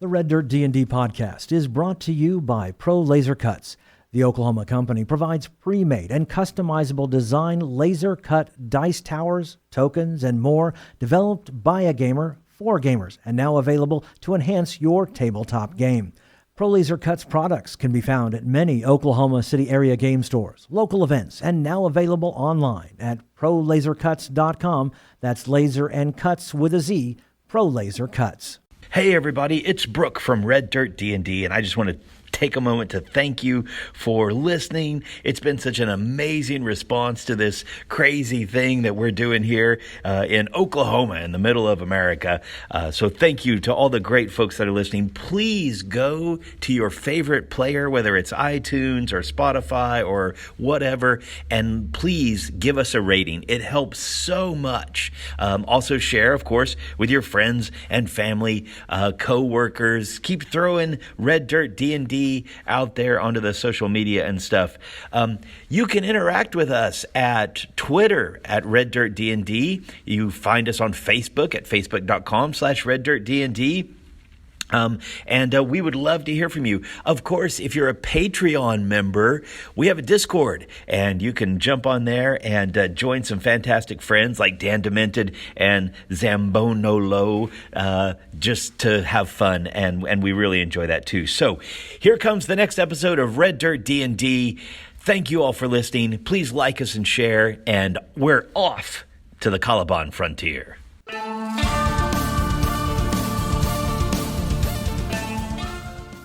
The Red Dirt D&D podcast is brought to you by Pro Laser Cuts. The Oklahoma company provides pre-made and customizable design laser cut dice towers, tokens, and more developed by a gamer for gamers and now available to enhance your tabletop game. Pro Laser Cuts products can be found at many Oklahoma City area game stores, local events, and now available online at prolasercuts.com. That's laser and cuts with a Z, Pro Laser Cuts. Hey everybody, it's Brooke from Red Dirt DnD, and I just want to take a moment to thank you for listening. It's been such an amazing response to this crazy thing that we're doing here in Oklahoma, in the middle of America. So thank you to all the great folks that are listening. Please go to your favorite player, whether it's iTunes or Spotify or whatever, and please give us a rating. It helps so much. Also share, of course, with your friends and family, co-workers. Keep throwing Red Dirt D&D out there onto the social media and stuff. You can interact with us at Twitter at Red Dirt DnD. You find us on Facebook at facebook.com/RedDirtDnD. And we would love to hear from you. Of course, if you're a Patreon member, we have a Discord, and you can jump on there and join some fantastic friends like Dan Demented and Zambonolo, just to have fun, and we really enjoy that too. So here comes the next episode of Red Dirt D&D. Thank you all for listening. Please like us and share, and we're off to the Caliban frontier.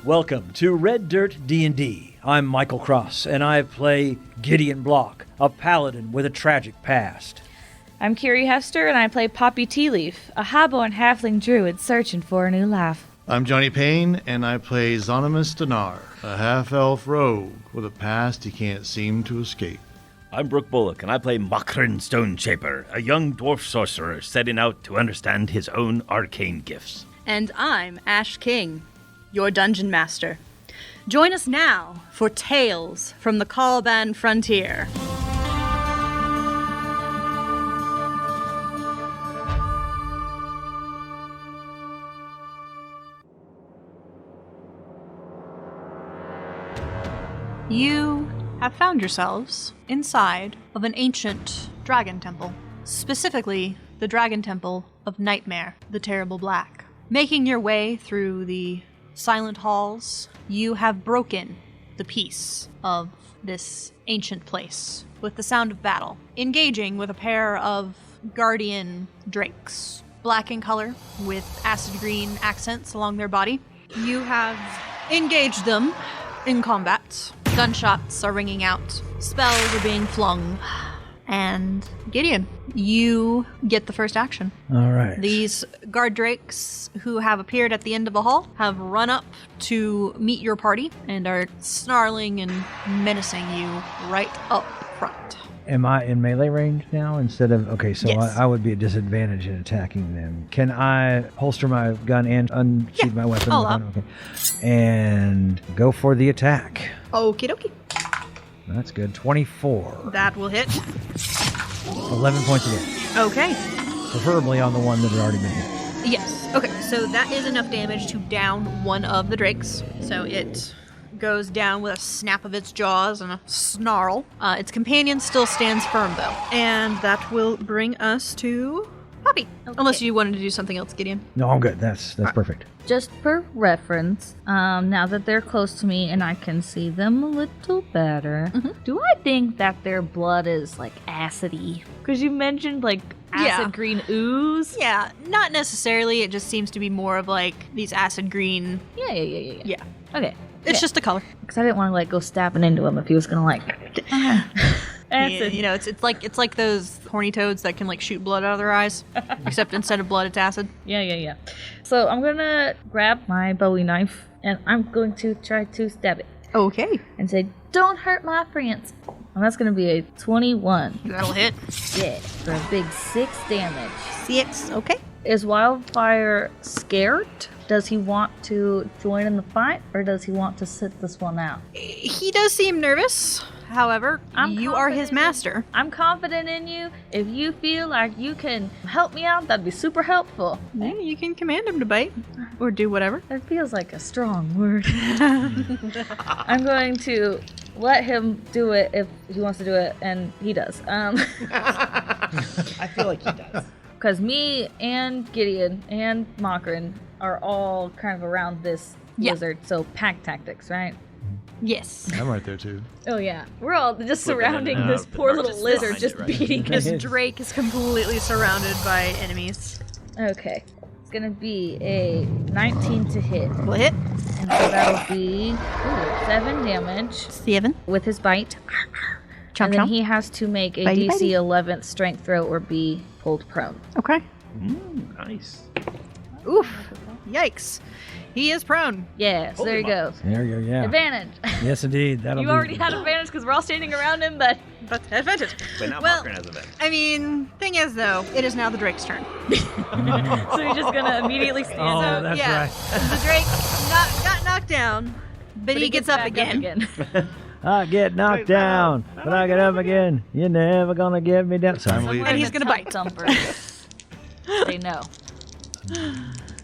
Welcome to Red Dirt D&D. I'm Michael Cross, and I play Gideon Block, a paladin with a tragic past. I'm Kiri Hester, and I play Poppy Tealeaf, a highborn halfling druid searching for a new life. I'm Johnny Payne, and I play Xonimus Dinar, a half-elf rogue with a past he can't seem to escape. I'm Brooke Bullock, and I play Coughran Stoneshaper, a young dwarf sorcerer setting out to understand his own arcane gifts. And I'm Ash King, your dungeon master. Join us now for Tales from the Caliban Frontier. You have found yourselves inside of an ancient dragon temple, specifically the Dragon Temple of Nightmare, the Terrible Black. Making your way through the silent halls, you have broken the peace of this ancient place with the sound of battle, engaging with a pair of guardian drakes, black in color with acid green accents along their body. You have engaged them in combat. Gunshots are ringing out, spells are being flung, and Gideon, you get the first action. All right. These guard drakes who have appeared at the end of the hall have run up to meet your party and are snarling and menacing you right up front. Am I in melee range now instead of... Okay, so Yes. I would be at disadvantage in attacking them. Can I holster my gun and unsheath my weapon? Okay. And go for the attack. Okie dokie. That's good. 24. That will hit. 11 points of damage. Okay. Preferably on the one that had already been hit. Yes. Okay, so that is enough damage to down one of the drakes. So it goes down with a snap of its jaws and a snarl. Its companion still stands firm, though. And that will bring us to Poppy. Okay. Unless you wanted to do something else, Gideon. No, I'm good. That's perfect. Just for reference, now that they're close to me and I can see them a little better, do I think that their blood is, like, acidy? Because you mentioned, like, acid green ooze? Yeah, not necessarily. It just seems to be more of, like, these acid green... Yeah. Okay. It's just the color. Because I didn't want to, like, go stabbing into him if he was going to, like... acid. You know, it's like those horny toads that can, like, shoot blood out of their eyes. Except instead of blood, it's acid. Yeah. So I'm going to grab my Bowie knife, and I'm going to try to stab it. Okay. And say, don't hurt my friends. And that's going to be a 21. That'll hit. Yeah, for a big 6 damage. 6, okay. Is Wildfire scared? Does he want to join in the fight, or does he want to sit this one out? He does seem nervous. However, you are his master. I'm confident in you. If you feel like you can help me out, that'd be super helpful. Then you can command him to bite. or do whatever. That feels like a strong word. I'm going to let him do it if he wants to do it, and he does. I feel like he does. Because me and Gideon and Makrin are all kind of around this lizard, so pack tactics, right? Yes. I'm right there too. Oh yeah, we're all just Flipping surrounding in and this out, poor but little just lizard, behind just it, right? beating Because his. Drake is completely surrounded by enemies. Okay, it's gonna be a 19 to hit, Will hit. and so that'll be 7 damage 7. with his bite. Chomp And then chomp. he has to make a Bitey, DC bitey. 11th strength throw or be pulled prone. Okay. Nice. Oof. Yikes. He is prone. Yeah, so there you go. There you go, yeah. Advantage. Yes, indeed. That'll You be... already had advantage because we're all standing around him, but But advantage. But now Well, Makran has a vent. I mean, thing is though, it is now the Drake's turn. so you're just gonna immediately stand Oh, up. that's yeah. right. The Drake got knocked down, but he gets up back again. I get knocked down, but I get up again. You're never gonna get me down. Sorry. And he's gonna bite. They know.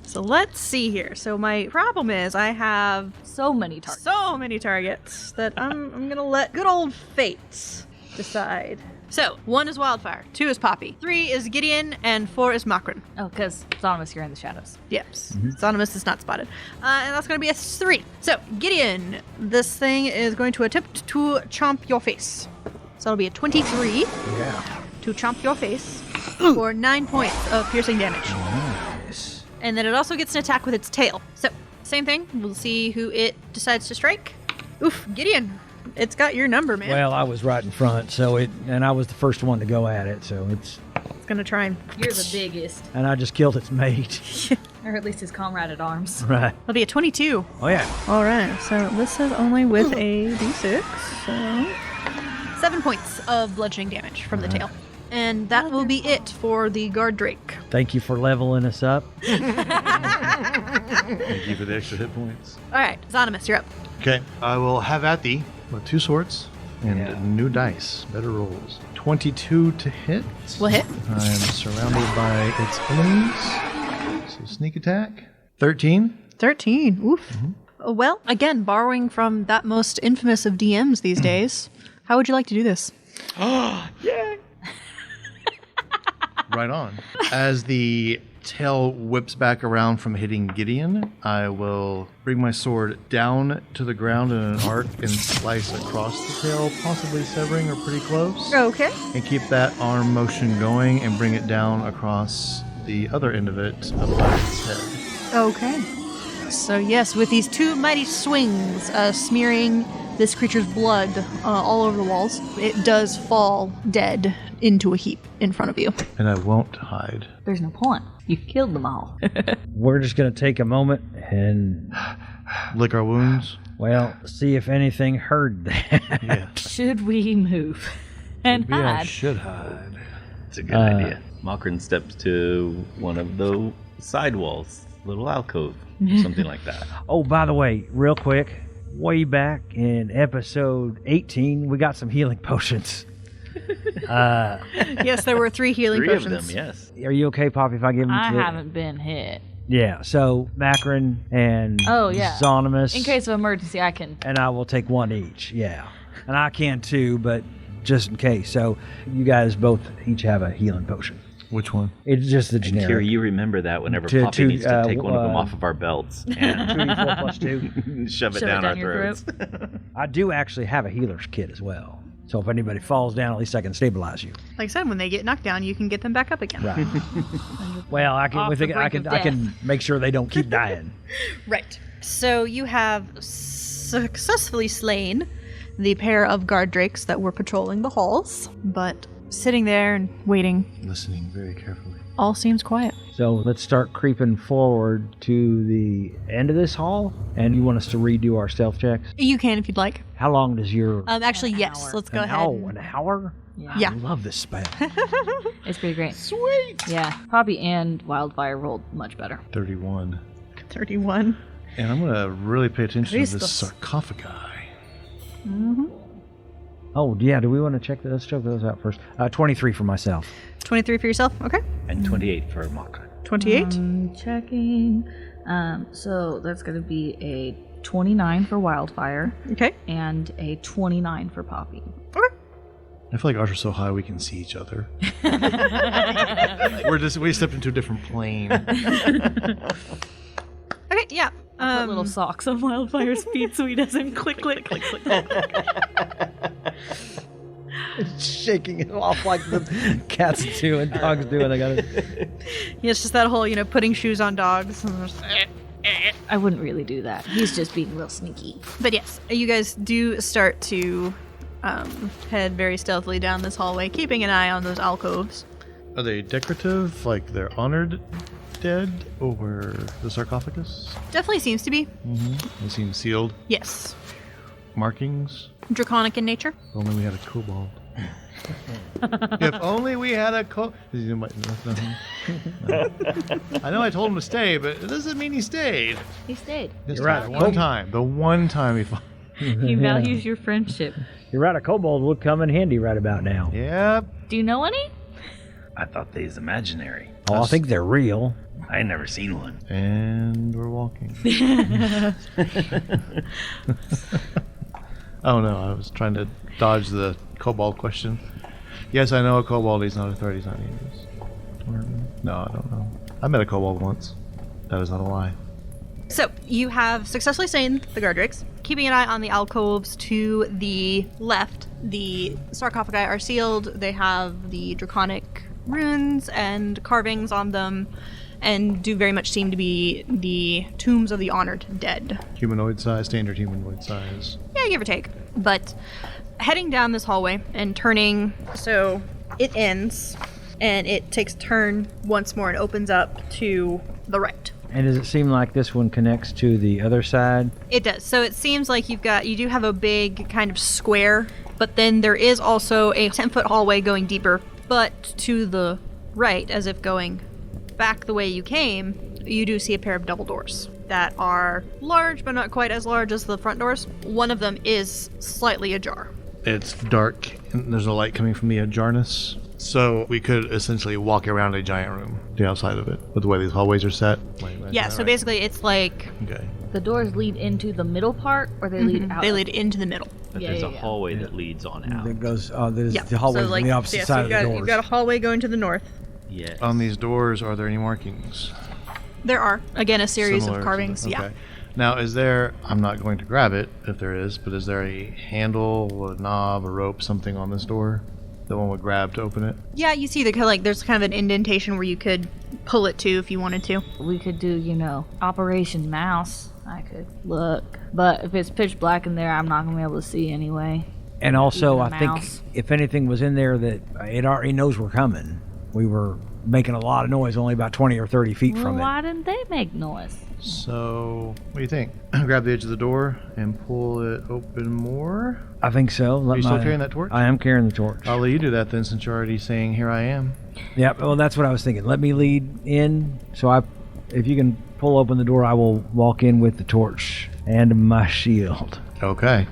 So let's see here. So my problem is I have So many targets. so many targets that I'm gonna let good old fates decide. So 1 is Wildfire, 2 is Poppy, 3 is Gideon, and 4 is Makrin. Oh, because Xonimus, you're in the shadows. Yes, Xonimus is not spotted. And that's going to be a 3. So, Gideon, this thing is going to attempt to chomp your face. So it'll be a 23 to chomp your face for 9 points of piercing damage. Nice. And then it also gets an attack with its tail. So, same thing. We'll see who it decides to strike. Oof, Gideon, it's got your number, man. Well, I was right in front, and I was the first one to go at it, so it's... It's going to try and... You're the biggest. And I just killed its mate. Or at least his comrade at arms. Right. It'll be a 22. Oh, yeah. All right, so this is only with a d6, so 7 points of bludgeoning damage from the tail. And that will be it for the guard Drake. Thank you for leveling us up. Thank you for the extra hit points. All right, Xonimus, you're up. Okay, I will have at thee with 2 swords and new dice. Better rolls. 22 to hit. Will hit. I am surrounded by its enemies. So sneak attack. 13. 13. Oof. Well, again, borrowing from that most infamous of DMs these days, how would you like to do this? Right on. As the tail whips back around from hitting Gideon, I will bring my sword down to the ground in an arc and slice across the tail, possibly severing or pretty close. Okay. And keep that arm motion going and bring it down across the other end of it above its head. Okay. So yes, with these 2 mighty swings smearing this creature's blood all over the walls, it does fall dead into a heap in front of you. And I won't hide. There's no point. You killed them all. We're just going to take a moment and, Lick our wounds. well, see if anything heard that. Yeah. Should we move and Maybe I hide? should hide. It's a good idea. Makran steps to one of the side walls, little alcove, something like that. Oh, by the way, real quick, way back in episode 18, we got some healing potions. Yes, there were 3 healing 3 potions. of them, yes. Are you okay, Poppy, if I give them I to haven't been hit. Yeah, so Makrin and Oh, yeah. Xonimus. In case of emergency, I can. And I will take 1 each, yeah. And I can too, but just in case. So you guys both each have a healing potion. Which one? It's just the And generic. Kira, you remember that whenever To- Poppy to, needs to take one of them uh, off of our belts and 2d4 plus 2. shove it Shove it down our down your throats. I do actually have a healer's kit as well. So if anybody falls down, at least I can stabilize you. Like I said, when they get knocked down, you can get them back up again. Right. Well, I can. Off With the it, I brink can. of I can make sure they don't keep dying. Right. So you have successfully slain the pair of guard drakes that were patrolling the halls, but sitting there and waiting, Listening very carefully. all seems quiet. So let's start creeping forward to the end of this hall. And you want us to redo our stealth checks? You can if you'd like. How long does your? Actually, An yes. hour. Let's go an ahead. hour? An hour? Yeah. I love this spell. It's pretty great. Sweet. Yeah. Poppy and Wildfire rolled much better. 31. 31. And I'm going to really pay attention to Christos. this sarcophagi. Oh yeah. Do we want to check those? Let's check those out first. 23 for myself. 23 for yourself. Okay. And 28 for Makran. 28. Checking. So that's going to be a 29 for Wildfire Okay. and a 29 for Poppy. I feel like ours are so high we can see each other. We stepped into a different plane. Okay, yeah. Put little socks on Wildfire's feet so he doesn't click. It's shaking it off like the cats do and dogs do. And I got it. Yeah, it's just that whole, putting shoes on dogs. I wouldn't really do that. He's just being real sneaky. But yes, you guys do start to head very stealthily down this hallway, keeping an eye on those alcoves. Are they decorative, like they're honored dead, or the sarcophagus? Definitely seems to be. They seem sealed. Yes. Markings. Draconic in nature. If only we had a kobold. If only we had a kobold. I know I told him to stay, but it doesn't mean he stayed. He stayed. Just You're right. The one time he fought. He values your friendship. You're right, a kobold would come in handy right about now. Yep. Do you know any? I thought they's imaginary. Oh, I think they're real. I ain't never seen one. And we're walking. Oh no, I was trying to dodge the kobold question. Yes, I know a kobold. He's not a threat. He's not dangerous. No, I don't know. I met a kobold once. That is not a lie. So, you have successfully slain the guard rakes. Keeping an eye on the alcoves to the left, the sarcophagi are sealed. They have the draconic runes and carvings on them, and do very much seem to be the tombs of the honored dead. Humanoid size, standard humanoid size. Yeah, give or take. But heading down this hallway and turning, so it ends, and it takes a turn once more and opens up to the right. And does it seem like this one connects to the other side? It does. So it seems like you do have a big kind of square, but then there is also a 10-foot hallway going deeper. But to the right, as if going back the way you came, you do see a pair of double doors that are large, but not quite as large as the front doors. One of them is slightly ajar. It's dark, and there's a light coming from the ajarness. So we could essentially walk around a giant room, the outside of it, with the way these hallways are set. Yeah, so basically it's like... Okay. The doors lead into the middle part, or they lead out? They lead into the middle. But there's a hallway that leads on out. That goes. There's Yeah. the hallway so, on the opposite side of the doors. You've got a hallway going to the north. Yes. On these doors, are there any markings? There are, again, a series Similar of to carvings. the- Yeah. okay. Now, is there, I'm not going to grab it if there is, but is there a handle, a knob, a rope, something on this door that one would grab to open it? Yeah, you see there's kind of an indentation where you could pull it to if you wanted to. We could do, Operation Mouse. I could look. But if it's pitch black in there, I'm not going to be able to see anyway. And also, Even a I think mouse. if anything was in there that it already knows we're coming, we were making a lot of noise only about 20 or 30 feet Well, from it. why didn't they make noise? So, what do you think? Grab the edge of the door and pull it open more? I think so. Are you still carrying that torch? I am carrying the torch. I'll let you do that then, since you're already saying, here I am. Yeah, well, that's what I was thinking. Let me lead in. So if you can pull open the door, I will walk in with the torch and my shield. Okay.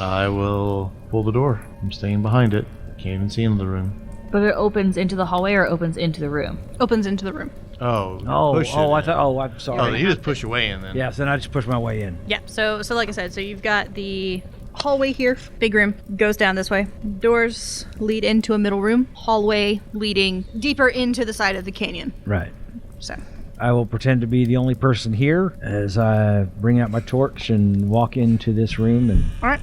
I will pull the door. I'm staying behind it. Can't even see into the room. But it opens into the hallway or opens into the room? Opens into the room. Oh, push it I in. thought. Oh, I'm sorry. Oh, you just push your way in then. Yes, then I just push my way in. Yeah, so like I said, so you've got the hallway here, big room, goes down this way. Doors lead into a middle room, hallway leading deeper into the side of the canyon. Right. So, I will pretend to be the only person here as I bring out my torch and walk into this room. And all right.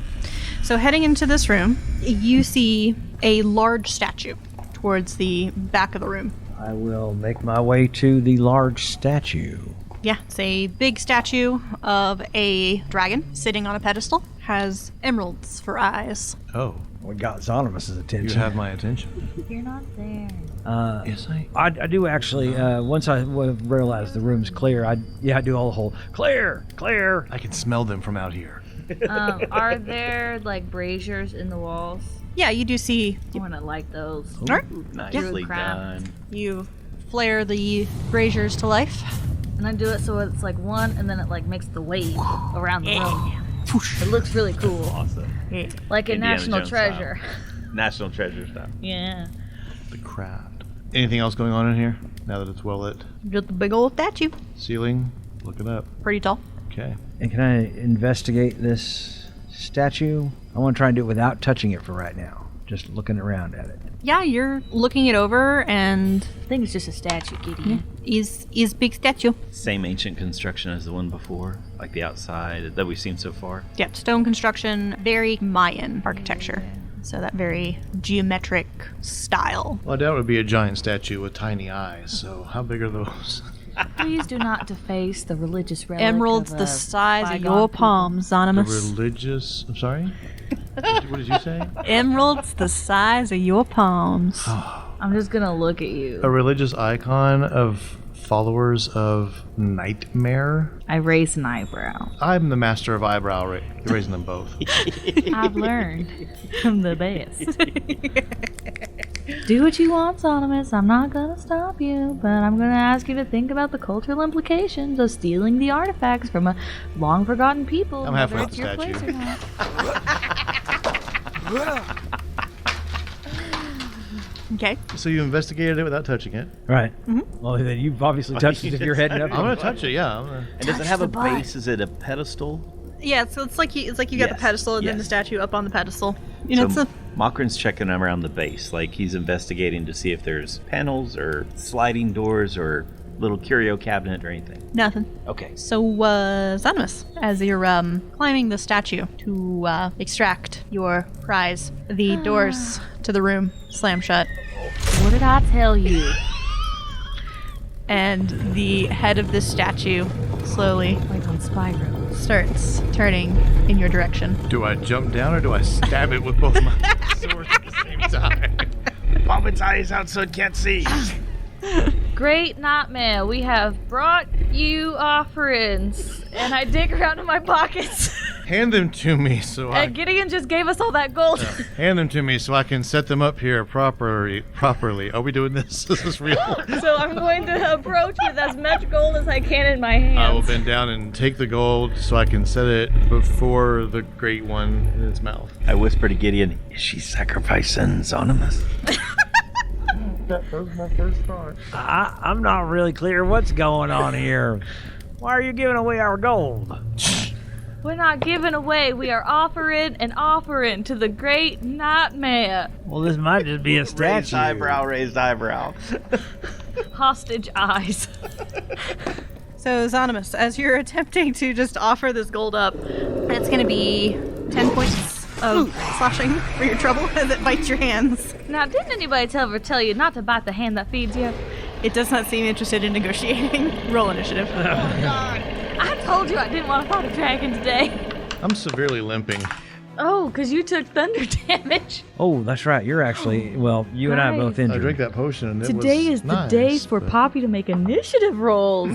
So heading into this room, you see a large statue towards the back of the room. I will make my way to the large statue. Yeah, it's a big statue of a dragon sitting on a pedestal. Has emeralds for eyes. Oh, We got Xonimus' attention. you have my attention. You're not there. Yes, I do actually. Once I realize the room's clear, I do all the whole clear. I can smell them from out here. Are there braziers in the walls? Yeah, you do see. I want to light those. All right. Nicely Craft. done. You flare the braziers to life. And I do it so it's one, and then it makes the wave around the room. It looks really cool. Awesome. Like a Indiana National Jones Treasure. National Treasure stuff. Yeah. The craft. Anything else going on in here now that it's well lit? Just a big old statue. Ceiling, look it up. Pretty tall. Okay. And can I investigate this statue? I want to try and do it without touching it for right now. Just looking around at it. Yeah, you're looking it over, and I think it's just a statue, Gideon. is big statue. Same ancient construction as the one before, like the outside that we've seen so far. Yep, stone construction, very Mayan architecture. So that very geometric style. Well, I doubt it would be a giant statue with tiny eyes, so how big are those? Please do not deface the religious relic Emeralds of the a size of bygone your people. palms, The Xonimus. religious... I'm sorry? What did you say? Emeralds the size of your palms. I'm just gonna look at you. A religious icon of followers of Nightmare? I raise an eyebrow. I'm the master of eyebrow raising them both. I've learned from the best. Do what you want, Xonimus. I'm not gonna stop you, but I'm gonna ask you to think about the cultural implications of stealing the artifacts from a long-forgotten people. I'm halfway whether up it's the your place statue. or not. Okay. So you investigated it without touching it. Right. Well, then you've obviously touched it if you're heading up. I'm going to touch it, yeah. And does it have a base? Is it a pedestal? Yeah, so it's like you got the Yes, pedestal and then the yes. statue up on the pedestal. You know, So it's Makran's checking around the base, like he's investigating to see if there's panels or sliding doors or little curio cabinet or anything. nothing. Okay. So, Xonimus, as you're climbing the statue to extract your prize, the doors to the room slam shut, What did I tell you? and the head of this statue slowly Like on Spyro. starts turning in your direction. Do I jump down or do I stab it with both my swords at the same time? Pop its eyes out so it can't see. Great nightmare, we have brought you offerings. And I dig around in my pockets. Hand them to me so I And Gideon just gave us all that gold. hand them to me so I can set them up here properly. Are we doing this? This is real. So I'm going to approach with as much gold as I can in my hands. I will bend down and take the gold so I can set it before the great one in its mouth. I whisper to Gideon, is she sacrificing Xonimus? That was my first thought. I'm not really clear what's going on here. Why are you giving away our gold? We're not giving away. We are offering an offering to the great nightmare. Well, this might just be a statue. Raised eyebrow. Hostage eyes. So, Xonimus, as you're attempting to just offer this gold up, it's going to be 10 points of slashing for your trouble as it bites your hands. Now, didn't anybody ever tell you not to bite the hand that feeds you? It does not seem interested in negotiating. Roll initiative. I told you I didn't want to fight a dragon today. I'm severely limping. Oh, because you took thunder damage. Oh, that's right. You're actually, well, you and I are both Right. I drank injured. that potion and it Today was is the nice, day for but- Poppy to make initiative rolls.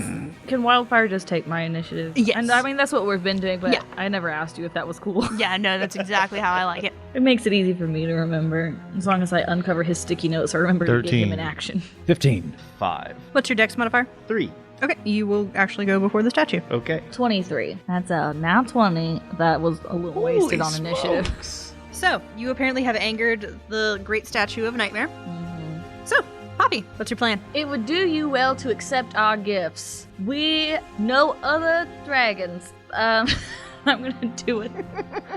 Can Wildfire just take my initiative? Yes. And I mean, that's what we've been doing, but Yeah. I never asked you if that was cool. Yeah, no, that's exactly how I like it. It makes it easy for me to remember. As long as I uncover his sticky notes, I remember to get him 13. in action. 15. 5. What's your dex modifier? 3. Okay, you will actually go before the statue. Okay. 23. That's a now 20. That was a little wasted on initiative. So, you apparently have angered the great statue of Nightmare. So, Poppy, what's your plan? It would do you well to accept our gifts. We know other dragons. I'm gonna do it.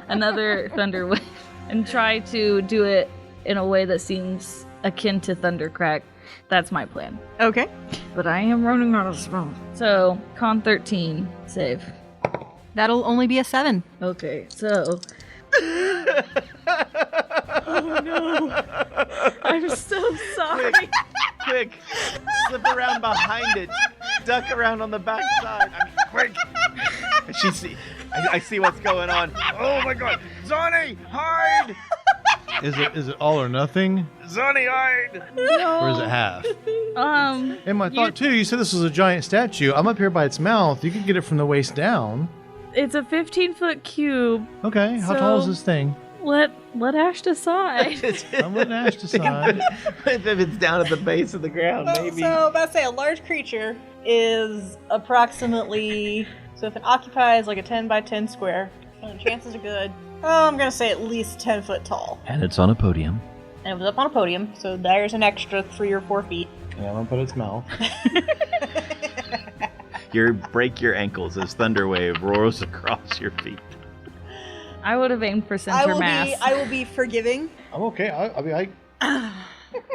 Another Thunderwave. And try to do it in a way that seems akin to Thundercrack. That's my plan. Okay. But I am running out of spells. So, con 13, save. That'll only be a 7. Okay, so... Oh no! I'm so sorry. Quick. Slip around behind it. Duck around on the backside. I mean, quick. I see what's going on. Oh my god. Zonny, hide! Is it all or nothing? Zonny, hide! Or is it half? And my thought too, you said this was a giant statue. I'm up here by its mouth. You could get it from the waist down. It's a 15-foot cube. Okay, how tall is So- this thing? Let Ash decide. I'm letting Ash decide. If it's down at the base of the ground, maybe. So, about to say, a large creature is approximately... So if it occupies like a 10 by 10 square, and the chances are good, I'm going to say at least 10 foot tall. And it's on a podium. And it was up on a podium, so there's an extra 3 or 4 feet. Yeah, I'm gonna put its mouth. Break your ankles as Thunderwave roars across your feet. I would have aimed for center mass. I will be forgiving. I'm okay.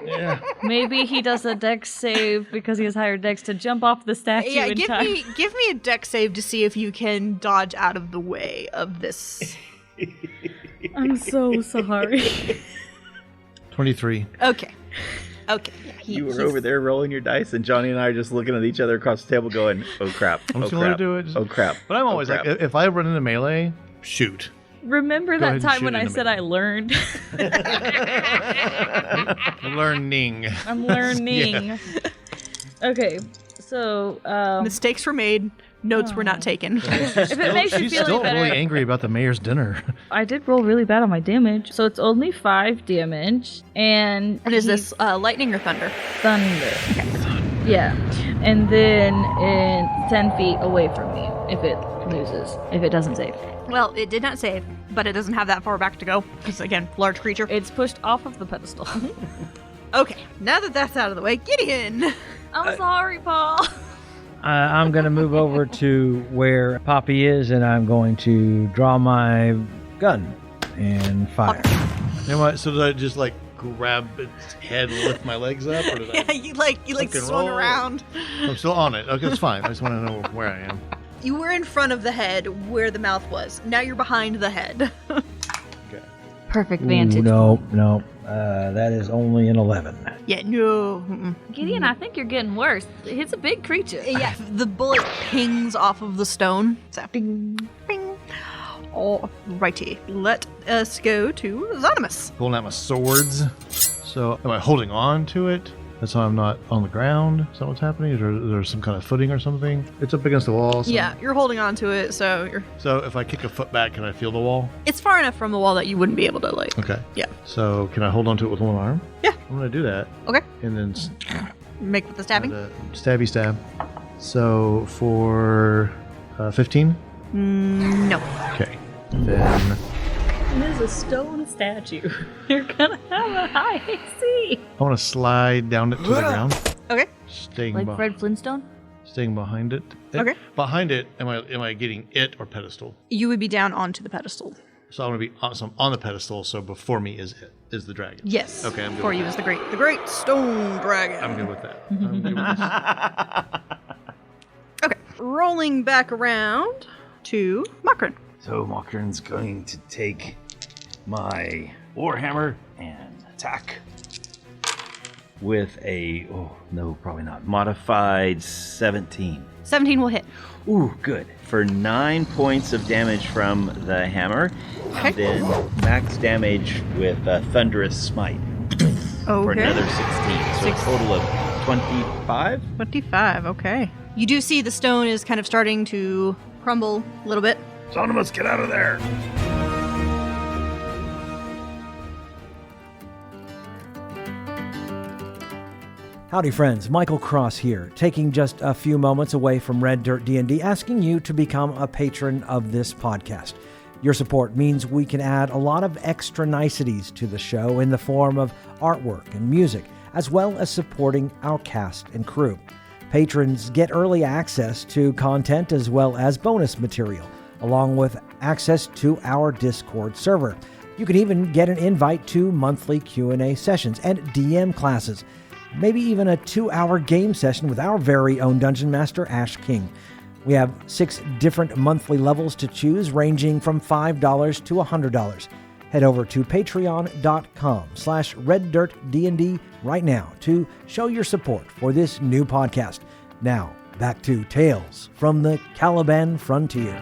Yeah. Maybe he does a dex save because he has higher dex to jump off the statue in time. give me a dex save to see if you can dodge out of the way of this. I'm so sorry. 23. Okay. Yeah, You were over there rolling your dice, and Johnny and I are just looking at each other across the table going, oh crap, I'm oh just going to crap, do it. oh crap. But I'm always crap. like, if I run into melee, shoot. Remember Go that ahead and time shoot when in I the said middle. I learned? Learning. I'm learning. Okay, so Mistakes were made. Notes were not taken. if it makes you She's feel still any better, really angry about the mayor's dinner. I did roll really bad on my damage, so it's only 5 damage, and And is this lightning or thunder? thunder? Yeah, and then in 10 feet away from me if it doesn't save. Well, it did not save, but it doesn't have that far back to go. Because, again, large creature. It's pushed off of the pedestal. Okay, now that that's out of the way, Gideon! I'm sorry, Paul. I'm going to move over to where Poppy is, and I'm going to draw my gun and fire. You know what? So did I just like grab its head and lift my legs up, or did I? you like and swung roll? around. I'm still on it. Okay, it's fine. I just want to know where I am. You were in front of the head where the mouth was. Now you're behind the head. Okay. Perfect vantage. No. That is only an 11. Yeah, no. Mm-mm. Gideon, I think you're getting worse. It's a big creature. Yeah, the bullet pings off of the stone. So, ding, bing. Alrighty. Let us go to Xonimus. Pulling out my swords. So, am I holding on to it? That's how I'm not on the ground? Is that what's happening? Is there some kind of footing or something? It's up against the wall. So, Yeah, you're holding on to it, so you're. So, if I kick a foot back, can I feel the wall? It's far enough from the wall that you wouldn't be able to, like. Okay. Yeah. So, can I hold on to it with one arm? Yeah. I'm going to do that. Okay. And then Make with the stabbing. stabby stab. So, for 15? No. Okay. Then It is a stone statue. You're gonna have a high AC. I want to slide down it to the ground. Okay. Staying Like behind. Fred Flintstone? Staying behind it. Okay. Behind it, am I getting it or pedestal? You would be down onto the pedestal. So I'm gonna be on the pedestal. So before me is the dragon. Yes. Okay, I'm good For with you is the great stone dragon. I'm good with that. I'm good with this. Okay. Rolling back around to Makran. So Mokran's going to take my Warhammer and attack with a, probably not, modified 17. 17 will hit. Ooh, good. For 9 points of damage from the hammer, Okay. and then max damage with Thunderous Smite for another 16. So a total of 25? 25, okay. You do see the stone is kind of starting to crumble a little bit. Xonimus, get out of there! Howdy friends, Michael Cross here, taking just a few moments away from Red Dirt DnD, asking you to become a patron of this podcast. Your support means we can add a lot of extra niceties to the show in the form of artwork and music, as well as supporting our cast and crew. Patrons get early access to content as well as bonus material, along with access to our Discord server. You can even get an invite to monthly Q&A sessions and DM classes, maybe even a 2-hour game session with our very own Dungeon Master, Ash King. We have 6 different monthly levels to choose, ranging from $5 to $100. Head over to patreon.com/reddirtdnd right now to show your support for this new podcast. Now, back to Tales from the Caliban Frontier.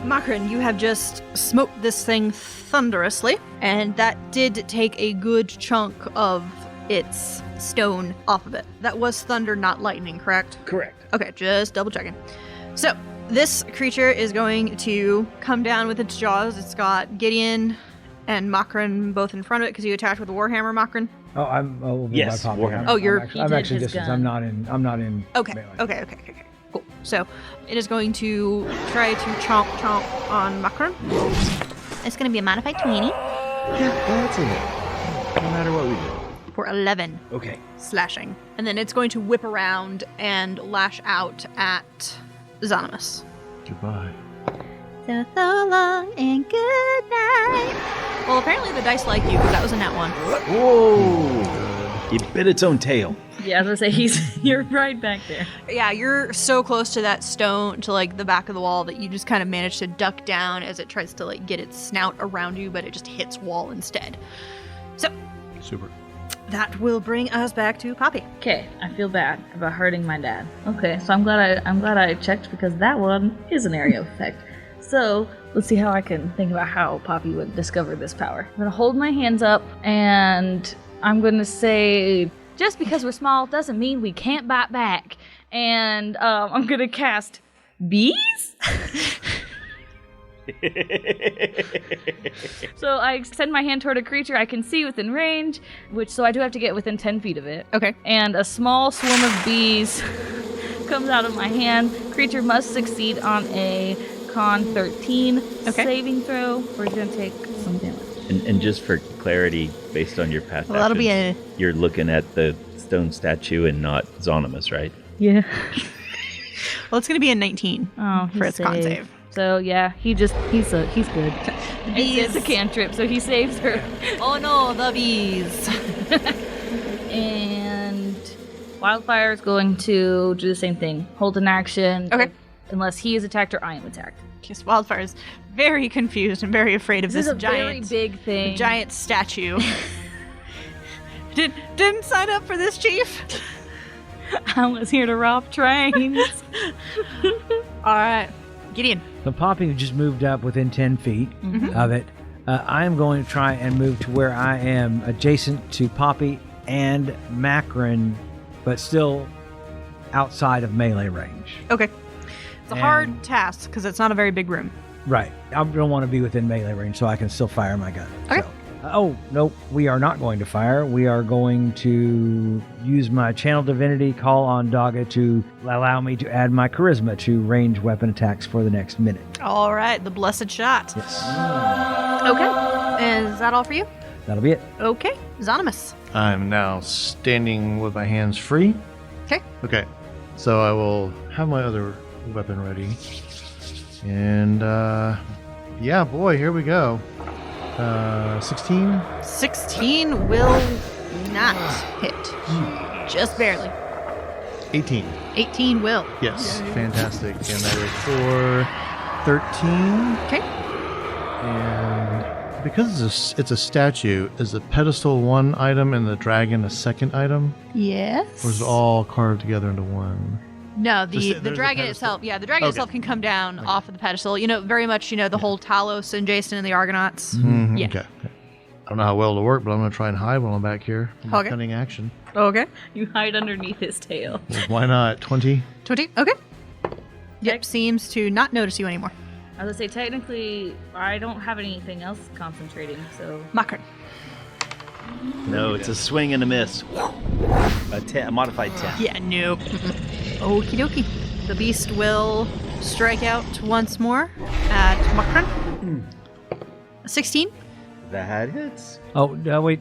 Makran, you have just smoked this thing thunderously, and that did take a good chunk of its stone off of it. That was thunder, not lightning, correct? Correct. Okay, just double checking. So, this creature is going to come down with its jaws. It's got Gideon and Makran both in front of it because you attacked with a Warhammer, Makran. Oh, I'm Yes, by Poppy. Warhammer. Oh, you're- I'm He I'm did actually his distance. gun. I'm not in Okay, melee. okay. Cool. So it is going to try to chomp on McBride. It's going to be a modified 20 That's it. No matter what we do. for 11 Okay. slashing. And then it's going to whip around and lash out at Xonimus. Goodbye. So long and good night. Well, apparently the dice like you because that was a nat 1. Whoa! He bit its own tail. Yeah, I was gonna say you're right back there. Yeah, you're so close to that stone, to like the back of the wall, that you just kind of manage to duck down as it tries to like get its snout around you, but it just hits wall instead. So Super. that will bring us back to Poppy. Okay, I feel bad about hurting my dad. Okay, so I'm glad I checked because that one is an area of effect. So let's see how I can think about how Poppy would discover this power. I'm gonna hold my hands up and I'm gonna say, just because we're small doesn't mean we can't bite back. And I'm gonna cast bees. So I extend my hand toward a creature I can see within range, so I do have to get within 10 feet of it. Okay. And a small swarm of bees comes out of my hand. Creature must succeed on a con 13 saving throw. We're gonna take some damage. And just for clarity, based on your past Well, that'll be actions, you're looking at the stone statue and not Xonimus, right? Yeah. Well, it's going to be a 19 for its con save. So yeah, he's good. It's a cantrip, so he saves her. Oh no, the bees. And Wildfire is going to do the same thing. Hold an action. Okay. Unless he is attacked or I am attacked. Yes, Wildfire is very confused and very afraid of This this is a giant, very big thing. giant statue. Didn't sign up for this, Chief. I was here to rob trains. All right, Gideon. So Poppy just moved up within 10 feet of it. I am going to try and move to where I am adjacent to Poppy and Macron, but still outside of melee range. Okay. It's a hard task because it's not a very big room. Right. I don't want to be within melee range so I can still fire my gun. Okay. So, oh, no, we are not going to fire. We are going to use my Channel Divinity, call on Dogga to allow me to add my Charisma to range weapon attacks for the next minute. All right, the blessed shot. Yes. Okay. Is that all for you? That'll be it. Okay. Xonimus. I'm now standing with my hands free. Okay. Okay. So I will have my other weapon ready. And, yeah, boy, here we go. 16? 16 will not hit. Just barely. 18. 18 will. Yes, fantastic. And that is for 13. Okay. And because it's a statue, is the pedestal one item and the dragon a second item? Yes. Or is it all carved together into one? No, the there's a dragon pedestal? itself. Yeah, the dragon itself can come down off of the pedestal. You know, very much, the whole Talos and Jason and the Argonauts. Mhm, Yeah. Okay. I don't know how well it'll work, but I'm going to try and hide while I'm back here. Okay. Cunning action. Okay. You hide underneath his tail. Well, why not? 20? 20. Okay. Yep, seems to not notice you anymore. I was gonna say, technically, I don't have anything else concentrating, so... Makron. No, it's a swing and a miss. A modified 10. Yeah, nope. Okie dokie. The beast will strike out once more at Makron. 16. That hits. Oh, wait.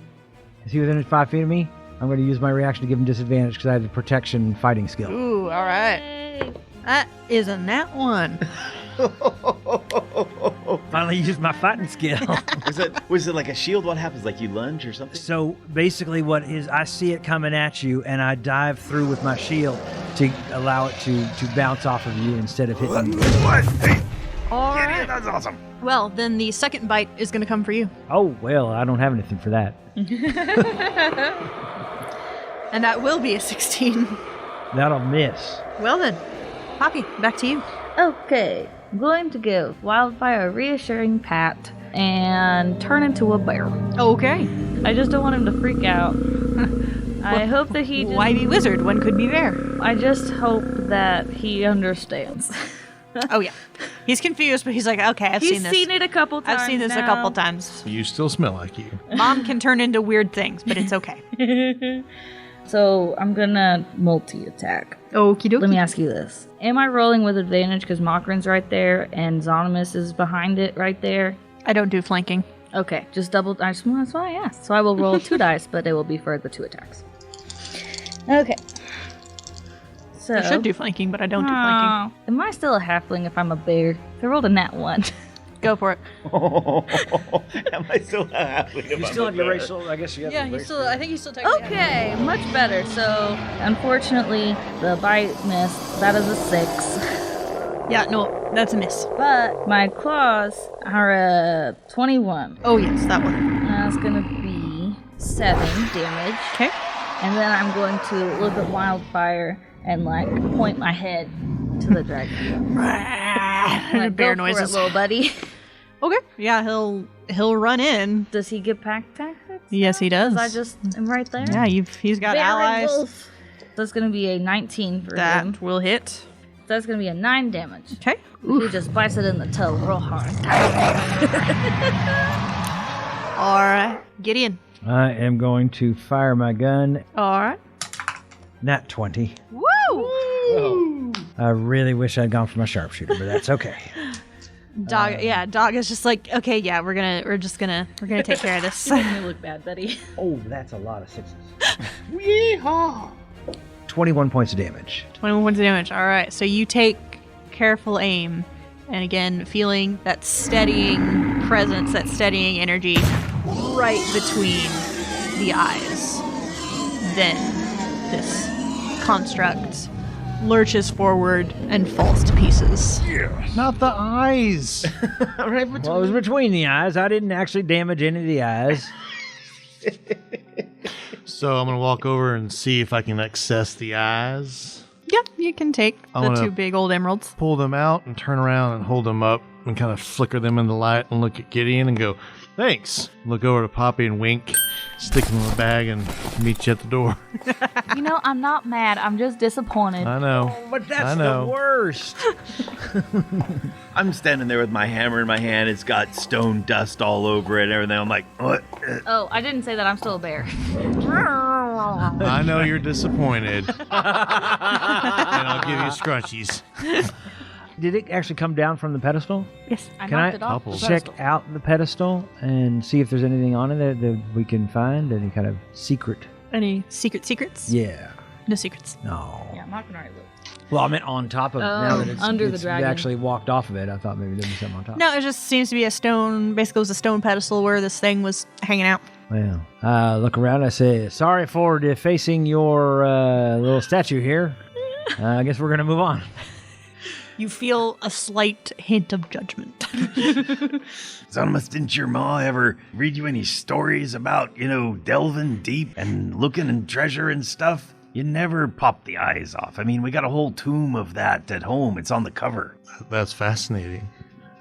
Is he within 5 feet of me? I'm going to use my reaction to give him disadvantage because I have the protection fighting skill. Ooh, all right. Yay. That is a nat 1. Finally used my fighting skill. Was it like a shield? What happens? Like you lunge or something? So basically what is, I see it coming at you and I dive through with my shield to allow it to bounce off of you instead of hitting you. What? Hey, All Gideon, right. that's awesome. Well, then the second bite is going to come for you. Oh, well, I don't have anything for that. And that will be a 16. That'll miss. Well then, Poppy, back to you. Okay, I'm going to give Wildfire a reassuring pat and turn into a bear. Okay. I just don't want him to freak out. I hope that he just, Why be wizard? One could be bear. I just hope that he understands. Oh, yeah. He's confused, but he's like, okay, I've He's seen this. seen it a couple times. I've seen this a now. couple times. You still smell like you. Mom can turn into weird things, but it's okay. So I'm gonna multi-attack. Okie dokie. Let me ask you this. Am I rolling with advantage because Mokrin's right there and Xonimus is behind it right there? I don't do flanking. Okay, just double. That's what I asked. So I will roll 2 dice, but it will be for the 2 attacks. Okay. So I should do flanking, but I don't do flanking. Am I still a halfling if I'm a bear? I rolled a nat 1. Go for it. Am I still halfling? You still have your racial, I guess you have Yeah, your you still. I think you still technically. Okay, much better. So unfortunately, the bite missed. That is a 6. Yeah, no, that's a miss. But my claws are a 21. Oh yes, that one. That's gonna be 7 damage. Okay. And then I'm going to a little bit wildfire and like point my head to the dragon. Like, Bear go for noises. it, little buddy. Okay. Yeah, he'll run in. Does he get pack tactics? Yes, he does. 'Cause I just am right there. Yeah, he's got Very allies. wolf. That's gonna be a 19 for That him. will hit. That's gonna be a 9 damage. Okay. He just bites it in the toe real hard. All right, Gideon. I am going to fire my gun. All right. Nat 20. Woo! I really wish I'd gone for my sharpshooter, but that's okay. Dog. Yeah, dog is just like, okay, yeah, we're gonna take care of this. You look bad, buddy. Oh, that's a lot of 6s. Yeehaw! 21 points of damage. 21 points of damage. All right, so you take careful aim, and again, feeling that steadying presence, that steadying energy, right between the eyes. Then this construct lurches forward and falls to pieces. Not the eyes. Right between. Well, it was between the eyes. I didn't actually damage any of the eyes. So I'm going to walk over and see if I can access the eyes. Yep, you can take I the wanna- 2 big old emeralds. Pull them out and turn around and hold them up and kind of flicker them in the light and look at Gideon and go, thanks. Look over to Poppy and wink, stick them in the bag and meet you at the door. You know, I'm not mad. I'm just disappointed. I know. But that's I know. the worst. I'm standing there with my hammer in my hand. It's got stone dust all over it and everything. I'm like, what? Oh, I didn't say that. I'm still a bear. I know you're disappointed. And I'll give you scrunchies. Did it actually come down from the pedestal? Yes. I Can knocked I it off. the check pedestal. out the pedestal and see if there's anything on it that we can find? Any kind of secret? Any secrets? Yeah. No secrets. No. Yeah, I'm not gonna look. Well, I meant on top of it. Now that it's under the it's dragon. actually walked off of it, I thought maybe there'd be something on top. No, it just seems to be a stone. Basically, it was a stone pedestal where this thing was hanging out. Well, I look around. I say, sorry for defacing your little statue here. I guess we're going to move on. You feel a slight hint of judgment. Xonimus, didn't your ma ever read you any stories about, delving deep and looking in treasure and stuff? You never pop the eyes off. I mean, we got a whole tomb of that at home. It's on the cover. That's fascinating.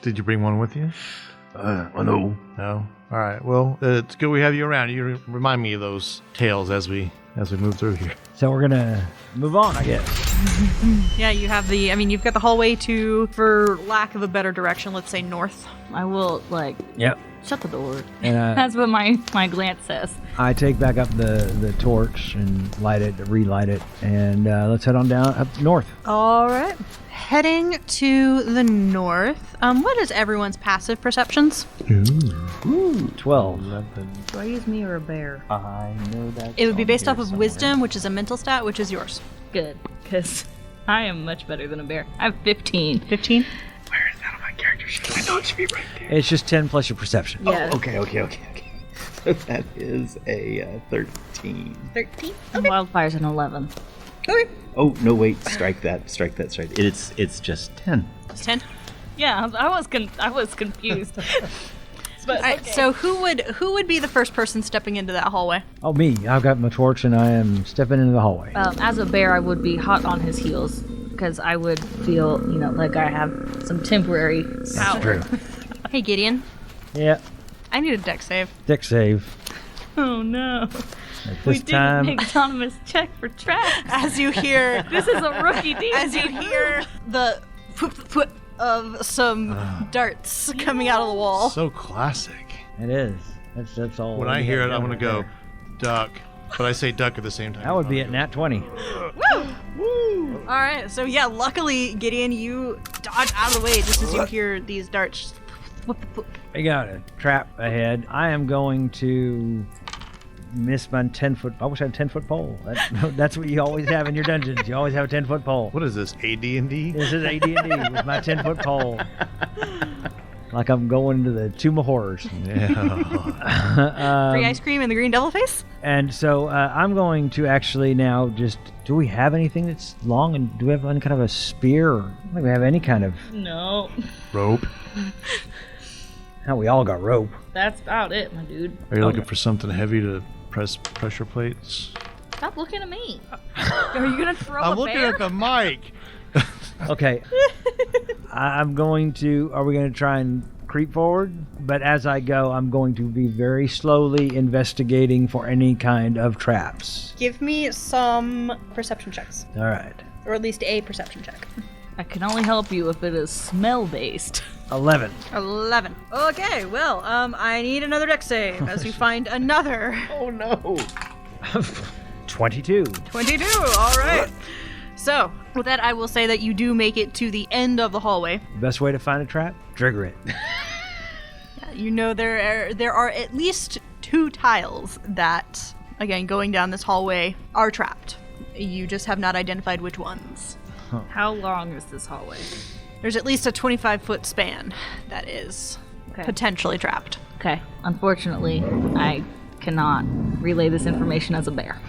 Did you bring one with you? No. No? All right. Well, it's good we have you around. You remind me of those tales as we move through here. So we're going to move on, I guess. Yeah, you have you've got the hallway to, for lack of a better direction, let's say north. I will Yep. shut the door. And That's what my glance says. I take back up the torch and relight it, and let's head on down up north. All right. Heading to the north. What is everyone's passive perceptions? 12. Do I use me or a bear? I know that. It would be based off of wisdom, which is a mental stat, which is yours. Good, because I am much better than a bear. I have 15. 15? Where is that on my character sheet? I know it should be right there. It's just 10 plus your perception. Yeah. Oh, okay. So that is a 13. 13? And Wildfire's an 11. Okay. Oh, no, wait. Strike that. It's just 10. It's 10. Yeah, I was confused. But All right, so who would be the first person stepping into that hallway? Oh, me. I've got my torch, and I am stepping into the hallway. as a bear, I would be hot on his heels because I would feel, like I have some temporary power. Hey, Gideon. Yeah. I need a deck save. Deck save. Oh no. At We this didn't time, make Xonimus check for traps. As you hear, This is a rookie D. as you hear the put of some darts coming out of the wall. So classic. it is. That's all. When I hear it, I'm going to go, duck, But I say duck at the same time. That would be at nat 20. Woo! All right, so yeah, luckily, Gideon, you dodge out of the way just as you hear these darts. I got a trap ahead. I am going to miss my 10-foot. I wish I had a 10-foot pole. That's what you always have in your dungeons. You always have a 10-foot pole. What is this, AD&D? This is AD&D with my 10-foot pole. Like I'm going to the Tomb of Horrors. Yeah. Free ice cream and the green devil face? And so I'm going to actually now just... Do we have anything that's long? And do we have any kind of a spear? I don't think we have any kind of... No. Rope. Hell, we all got rope. That's about it, my dude. Are you looking for something heavy to press pressure plates? Stop looking at me. Are you going to throw I'm a looking bear? at the mic. Okay. I'm going to... Are we going to try and creep forward? But as I go, I'm going to be very slowly investigating for any kind of traps. Give me some perception checks. All right. Or at least a perception check. I can only help you if it is smell-based. 11. 11. Okay, well, I need another dex save as you find another. Oh no. 22. 22, all right. So, with that, I will say that you do make it to the end of the hallway. Best way to find a trap? Trigger it. You know there are at least 2 tiles that, again, going down this hallway, are trapped. You just have not identified which ones. How long is this hallway? There's at least a 25-foot span that is potentially trapped. Okay. Unfortunately, I cannot relay this information as a bear.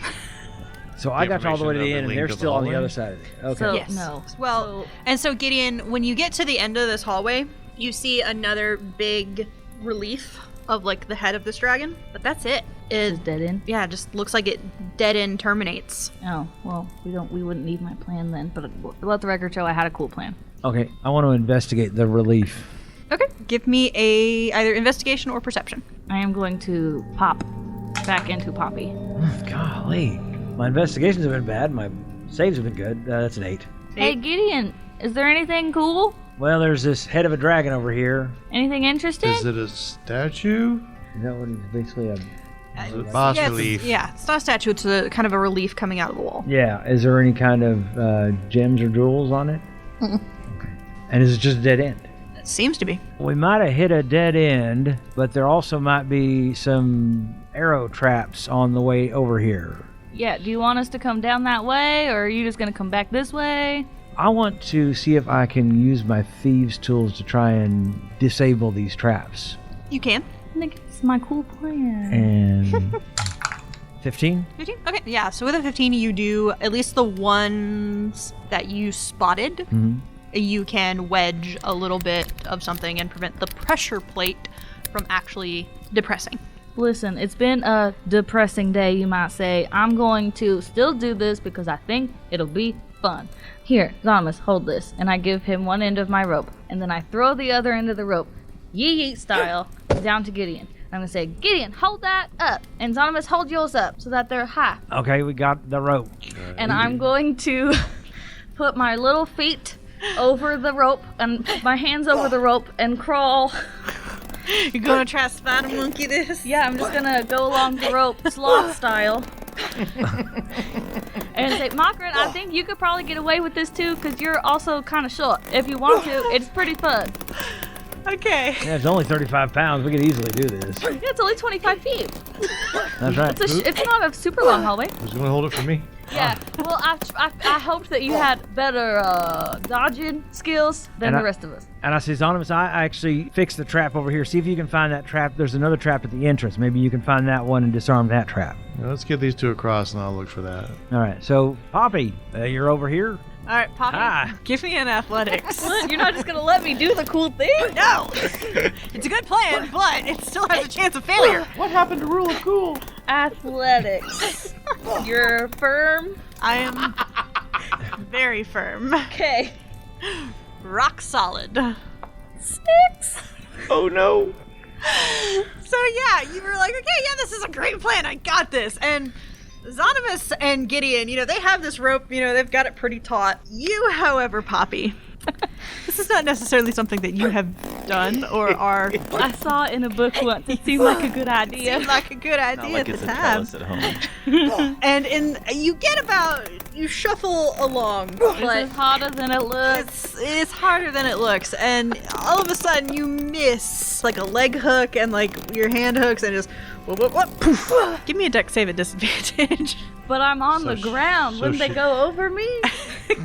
So I got all the way to the end, and they're still on the other side of it. Okay. So, Yes. no. Well, and so Gideon, when you get to the end of this hallway, you see another big relief of like the head of this dragon, but that's it. Is dead end? Yeah, it just looks like it dead end terminates. Oh, well, we wouldn't need my plan then, but let the record show I had a cool plan. Okay, I want to investigate the relief. Okay, give me either investigation or perception. I am going to pop back into Poppy. Golly. My investigations have been bad. My saves have been good. That's an 8. Hey, Gideon, is there anything cool? Well, there's this head of a dragon over here. Anything interesting? Is it a statue? Is that what he's basically a... Is it boss relief? It's not a statue, it's a kind of a relief coming out of the wall. Yeah, is there any kind of gems or jewels on it? Okay. And is it just a dead end? It seems to be. We might have hit a dead end, but there also might be some arrow traps on the way over here. Yeah, do you want us to come down that way, or are you just going to come back this way? I want to see if I can use my thieves' tools to try and disable these traps. You can. I think it's my cool plan. And 15? 15? Okay, yeah, so with a 15, you do at least the ones that you spotted. Mm-hmm. You can wedge a little bit of something and prevent the pressure plate from actually depressing. Listen, it's been a depressing day, you might say. I'm going to still do this because I think it'll be fun. Here, Xonimus, hold this. And I give him one end of my rope. And then I throw the other end of the rope, yeet style, down to Gideon. I'm going to say, Gideon, hold that up. And Xonimus, hold yours up so that they're high. Okay, we got the rope. And I'm going to put my little feet over the rope and my hands over the rope and crawl. You're gonna try spider monkey this? Yeah, I'm just gonna go along the rope, sloth style. And say, McBride, I think you could probably get away with this too, because you're also kind of short. If you want to, it's pretty fun. Okay. Yeah, it's only 35 pounds. We could easily do this. Yeah, it's only 25 feet. That's right. It's not a super long hallway. Who's going to hold it for me? Yeah, well, I hoped that you had better dodging skills than the rest of us. And I say, Xonimus, I actually fixed the trap over here. See if you can find that trap. There's another trap at the entrance. Maybe you can find that one and disarm that trap. Yeah, let's get these 2 across and I'll look for that. All right, so Poppy, you're over here. All right, Poppy, Hi. give me an athletics. What? You're not just gonna let me do the cool thing? No! It's a good plan, but it still has a chance of failure. What happened to rule of cool? Athletics. You're firm? I am very firm. Okay. Rock solid. 6. Oh no. So yeah, you were like, okay, yeah, this is a great plan. I got this. And Xonimus and Gideon, they have this rope, they've got it pretty taut. You, however, Poppy, This is not necessarily something that you have done or are. I saw it in a book once. It seemed like a good idea. Seemed like a good idea Not like at it's the a time. Tellus at home. And you shuffle along. It's harder than it looks. It's harder than it looks, and all of a sudden you miss like a leg hook and like your hand hooks, and just poof. Give me a dex save at disadvantage. But I'm on So the sh- ground. so Wouldn't they she- go over me?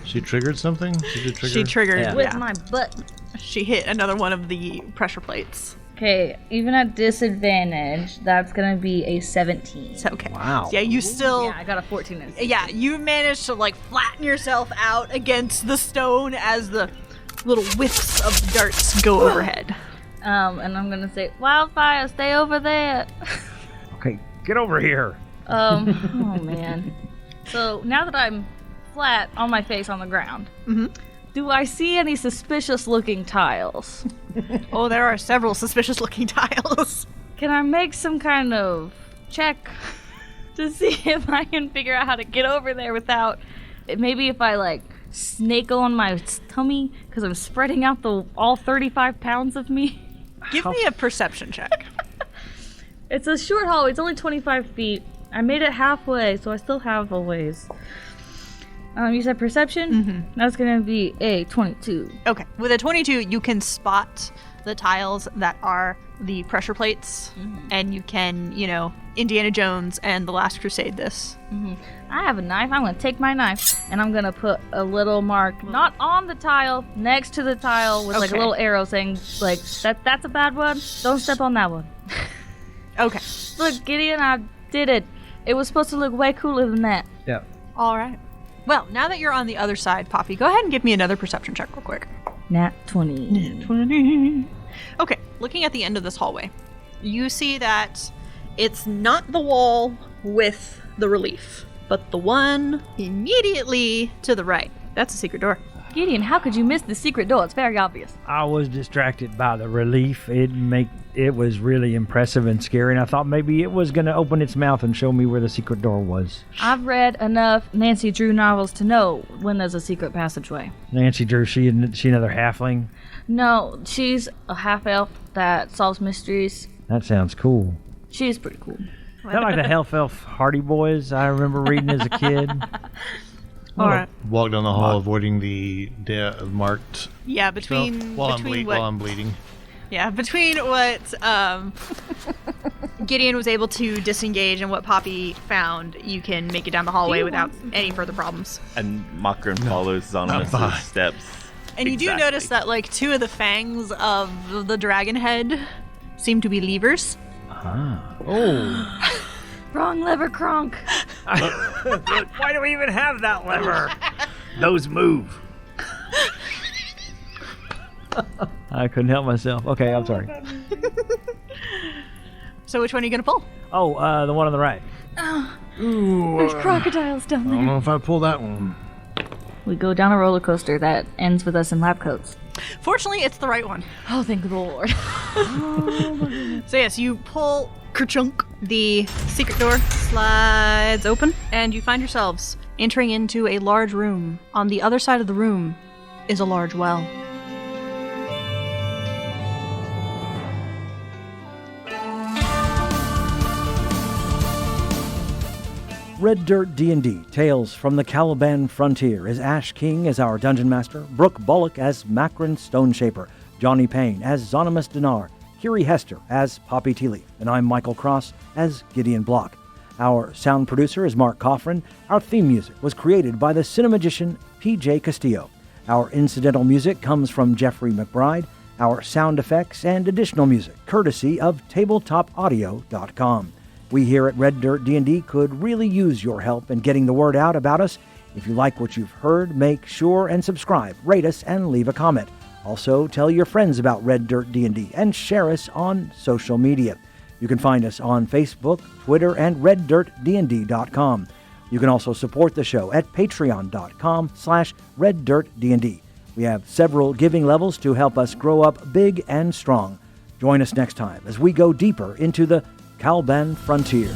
She triggered something? She did trigger? She triggered. Yeah. With my butt. She hit another one of the pressure plates. Okay, even at disadvantage, that's gonna be a 17. It's okay. Wow. Yeah, you still. Yeah, I got a 14 and a 16. Yeah, you managed to like flatten yourself out against the stone as the little whiffs of darts go overhead. And I'm gonna say, Wildfire, stay over there. Okay, get over here. Oh man. So now that I'm flat on my face on the ground, do I see any suspicious looking tiles? Oh, there are several suspicious looking tiles. Can I make some kind of check to see if I can figure out how to get over there without, maybe if I like snake on my tummy because I'm spreading out all 35 pounds of me? Give me a perception check. It's a short hallway. It's only 25 feet. I made it halfway, so I still have a ways. You said perception? That's gonna be a 22. Okay. With a 22, you can spot the tiles that are the pressure plates, and you can, Indiana Jones and The Last Crusade this. I have a knife. I'm gonna take my knife and I'm gonna put a little mark, not on the tile, next to the tile with like a Okay. little arrow saying like that's a bad one. Don't step on that one. Okay. Look, Gideon, I did it. It was supposed to look way cooler than that. Yeah. All right. Well, now that you're on the other side, Poppy, go ahead and give me another perception check real quick. Nat 20. 20. Okay, looking at the end of this hallway, you see that it's not the wall with the relief, but the one immediately to the right. That's a secret door. Gideon, how could you miss the secret door? It's very obvious. I was distracted by the relief. It was really impressive and scary, and I thought maybe it was going to open its mouth and show me where the secret door was. I've read enough Nancy Drew novels to know when there's a secret passageway. Nancy Drew, she another halfling? No, she's a half-elf that solves mysteries. That sounds cool. She's pretty cool. Is that like the Half-Elf Hardy Boys I remember reading as a kid? All right. Walk down the hall, avoiding the marked Yeah, stuff between while what I'm bleeding. Yeah, between what Gideon was able to disengage and what Poppy found, you can make it down the hallway without any further problems. And Makran follows Xonimus' fine. steps. And you do Exactly. notice that like two of the fangs of the dragon head seem to be levers. Oh. Wrong lever, Kronk. Why do we even have that lever? Those move. I couldn't help myself. Okay, I'm sorry. So which one are you going to pull? Oh, the one on the right. There's crocodiles down I don't there. know if I pull that one. We go down a roller coaster that ends with us in lab coats. Fortunately, it's the right one. Oh, thank the Lord. So yes, you pull kerchunk. The secret door slides open, and you find yourselves entering into a large room. On the other side of the room is a large well. Red Dirt D&D, Tales from the Caliban Frontier, is Ash King as our Dungeon Master, Brooke Bullock as Makran Stoneshaper, Johnny Payne as Xonimus Dinar, Kiri Hester as Poppy Tealeaf, and I'm Michael Cross as Gideon Block. Our sound producer is Mark Coughran. Our theme music was created by the cinemagician P.J. Castillo. Our incidental music comes from Jeffrey McBride. Our sound effects and additional music courtesy of tabletopaudio.com. We here at Red Dirt D&D could really use your help in getting the word out about us. If you like what you've heard, make sure and subscribe, rate us, and leave a comment. Also, tell your friends about Red Dirt D&D and share us on social media. You can find us on Facebook, Twitter, and reddirtdnd.com. You can also support the show at patreon.com/reddirtdnd. We have several giving levels to help us grow up big and strong. Join us next time as we go deeper into the Caliban Frontier.